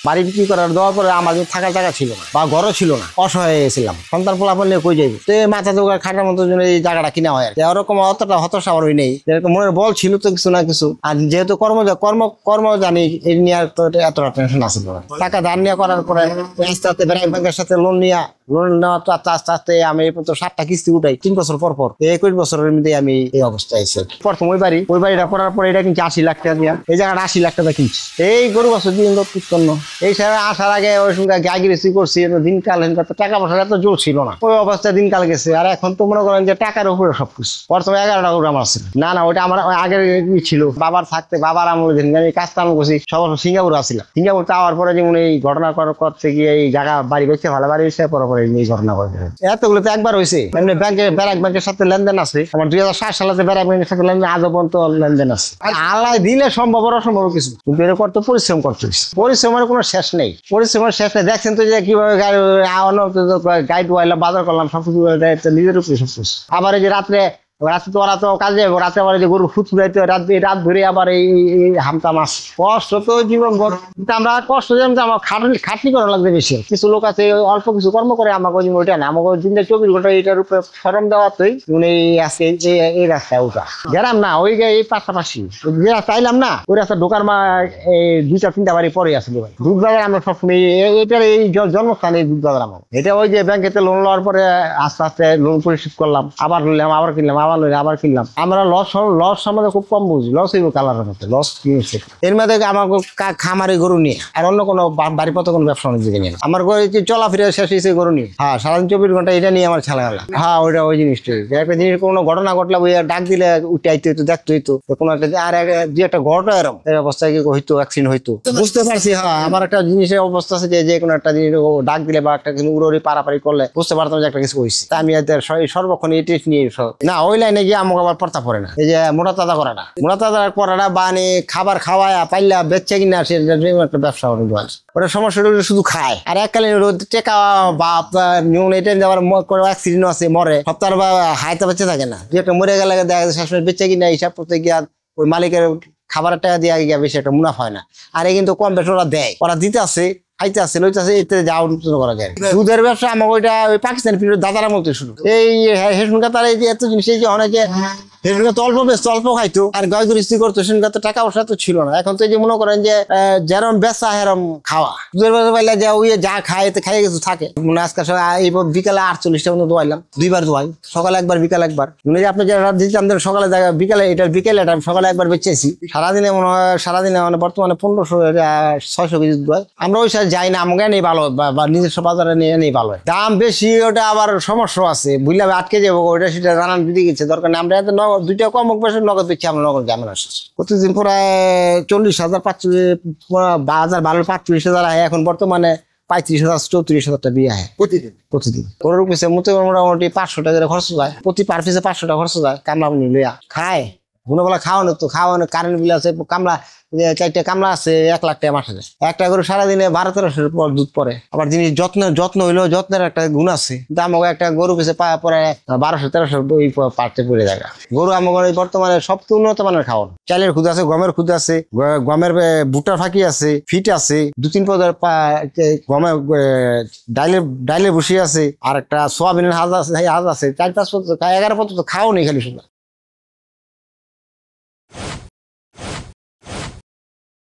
বাড়ি বিক্রি করার দেওয়ার পরে আমাদের থাকার জায়গা ছিল না বা ঘরও ছিল না, অসহায় হয়েছিলাম। সন্তান ফলাফল নিয়ে কই যাইব, তো মাথা দোকান খাটার মতো জন্য এই জায়গাটা কিনা হয়। এরকম অতটা হতাশা আমার নেই, যেরকম মনের বল ছিল তো কিছু না কিছু। আর যেহেতু কর্ম জানি, এই নিয়ে এতটা টেনশন আছে। টাকা ধার নিয়ে করার পরে আস্তে আস্তে ব্যাংকের সাথে লোন নেওয়া তো আস্তে আস্তে আমি 7টা কিস্তি উঠাই 3 বছর পর 21 বছরের মধ্যে আমি এই অবস্থায় আছি। প্রথম ওই বাড়িটা করার পরে এটা কিনছি 80 লাখ টাকা দিয়া, এই জায়গাটা 80 লাখ টাকা কিনছি। এই গরু বছর দিন এই সাথে আসার আগে ওই সঙ্গে গাইগিরেসি করছি, দিনকাল টাকা পয়সা এত জোর ছিল না, ওই অবস্থায় দিনকাল গেছে। আর এখন তো মনে করেন যে টাকার উপরে সবকিছু। প্রথমে 11টা গরু আমার ছিল না, ওইটা আমার আগের ছিল বাবার থাকতে, বাবার আমল দিন আমি কাজ কাম করছি। সব সিঙ্গাপুর আসছিলাম, সিঙ্গাপুর যাওয়ার পরে যেমন এই ঘটনা করতে গিয়ে এই জায়গা বাড়ি বেঁচে ভালো বাড়ি বেঁচে পরে এই ঘটনা করে। এতগুলো তো একবার হয়েছে। এমনি ব্যাংকের সাথে লেনদেন আছে আমার, 2007 সালে ব্যাংকের সাথে লেনদেন, আজও পর্যন্ত লেনদেন আছে। আর আল্লাহ দিলে সম্ভব অসম্ভব কিছু, কিন্তু এর করতে পরিশ্রম করতে হয়েছে। পরিশ্রমের কোনো শেষ নেই, দেখছেন তো যে কিভাবে গাইড ওয়াইলাম, বাজার করলাম, সবকিছু নিজের উপরে সবকিছু। আবার এই যে রাত্রে তো ওরা তো কাজে যাবো, রাতে আবার যে গরু ফুট ফুটাইতে রাত ধরে আবার এই হামতা মাছ। কষ্ট তো জীবন ভর, কিন্তু আমরা কষ্ট আমার খাটনি করা লাগবে বেশি। কিছু লোক আছে অল্প কিছু কর্ম করে, আমাকে ওইটা না, আমাকে দিনটা 24 ঘন্টা এটার উপরে সরম দেওয়াতেই আজকে এই রাস্তায় ওঠা গেলাম না। ওই এই পাশাপাশি যে রাস্তা আইলাম না, ওই রাস্তা ঢোকার এই 2-3টা বাড়ি পরে আসলে ভাই দুধ বাজার। আমরা সবসময় এটার এই জন্মস্থান এই দুধ বাজার আমার। এটা ওই যে ব্যাংকেতে লোন লওয়ার পরে আস্তে আস্তে লোন পরিশোধ করলাম, আবার নিলাম, আবার কিনলাম, আবার কিনলাম। আমরা লস সম্বন্ধে খুব কম বুঝি, লস হইব কালারের মধ্যে লস কিনেছে। এর মধ্যে আমার খামারে গরু নিয়ে আর অন্য কোনো বাড়িপত্র কোনো ব্যবসা দিকে নিয়ে আমার চলাফেরা শেষ হয়েছে গরু নিয়ে। হ্যাঁ, সারাদিন 24 ঘন্টা এটা নিয়ে আমার খেলা গেলাম। হ্যাঁ, ওই জিনিসটা একটা জিনিস কোনো ঘটনা ঘটলে ওই ডাক দিলে উঠে আইতে হইতো, দেখতে হইতো কোনো একটা। আর যে একটা ঘটনা এরকম এই অবস্থায় হইতো, অ্যাক্সিডেন্ট হইতো, বুঝতে পারছি। হ্যাঁ, আমার একটা জিনিসের অবস্থা আছে যে কোনো একটা জিনিস ডাক দিলে বা একটা উড়ি পারাপারি করলে বুঝতে পারতাম যে একটা কিছু হয়েছে। আমি সর্বক্ষণ এই টেস্ট নিয়ে না ওই লাইনে গিয়ে আমাকে আবার পড়তা পড়ে না। এই যে মোটা তাজা করাটা বানি খাবার খাওয়ায় পাইলা বেচছে কিনা, সে একটা ব্যবসা ওটা সমস্যা শুধু খায়। আর এককালীন টেকা বা নিউন এটা যাওয়ার অ্যাক্সিডেন্ট আছে, মরে সপ্তাহ বা হাইতে বেঁচে থাকে না। যে একটা মরে গেলে দেখা যায় শেষমেশ বেচছে কিনা হিসাব করতে গিয়া ওই মালিকের খাবারের টাকা দিয়ে গিয়া বেশি একটা মুনাফা হয় না। আর এই কিন্তু কম বেশি ওরা দেয়, ওরা দিতে আছে, খাইতে আছে, লইতে আছে, এতে যাওয়া করা যায়। দুধের ব্যবসা আমাকে ওইটা ওই পাকিস্তানি দাদারা মতো শুরু। এই হেসুনকা তারা এই যে এত জিনিস, এই যে অনেকে হেসুনকা তো অল্প খাইতো আর গাছ গৃহস্থী করতো, হেসুনকা তো টাকা পয়সা তো ছিল না। এখন তো এই যে মনে করেন যে যেরম বেচা হেরম খাওয়া। দুধের ব্যবসা পাইলে যে ওই যা খায় এতে খাইয়ে কিছু থাকে। আজকাল এই বিকালে 48টা মতো দোয়াইলাম, 2বার দোয়াই, সকালে একবার বিকালে একবার। আপনি যে রাত দিচ্ছেন সকালে বিকালে, এটা বিকেলে এটা সকালে একবার বেচেছি। সারাদিনে মনে হয় মানে বর্তমানে 1500-600 কেজি দোয়াই। আমরা ওই সাথে যাই না, আমাকে নেই ভালো বা নিজস্ব বাজারে নিয়ে নেই ভালো। দাম বেশি, ওটা আবার সমস্যা আছে, বুঝলে আটকে যাবো। ওটা সেটা রান্নার দিতে গেছে দরকার নেই। আমরা এত 2টা কম হোক বেশি নগদ দিচ্ছি, আমরা নগদ জামেন আসছি। প্রতিদিন প্রায় 40,000 45,000 হয়। এখন বর্তমানে 35,000-34,000 টাকা বিয়ে হয় প্রতিদিন। ওর পিছিয়ে মোটামুটি 500 টাকা খরচ যায়, প্রতি পার পিছে 500 টাকা খরচ যায়। কামলা লইয়া খায় গুণবেলা খাওয়ানো, তো খাওয়ানো কারেন্ট বিল আছে, কামলা 4টা কামলা আছে, 1 লাখ টাকা মাসে যায়। একটা করে সারাদিনে 12-1300 পর দুধ পরে। আবার জিনিস যত্ন হইলেও যত্নের একটা গুণ আছে। কিন্তু আমাকে একটা গরু পিছিয়ে পরে 1200-1300 ওই পারতে পড়ে যায়। গরু আমাকে বর্তমানে সবচেয়ে উন্নত মানের খাওয়ানো। চালের খুদ আছে, গমের খুদ আছে, গমের ভুট্টার ফাঁকি আছে, ফিট আছে, 2-3 পদের গমের ডাইলের ভুসি আছে, আর একটা সোয়াবিনের হাজ আছে, 4-5 পদ 11 পদ তো খাওয়া নেই খালি শুধু।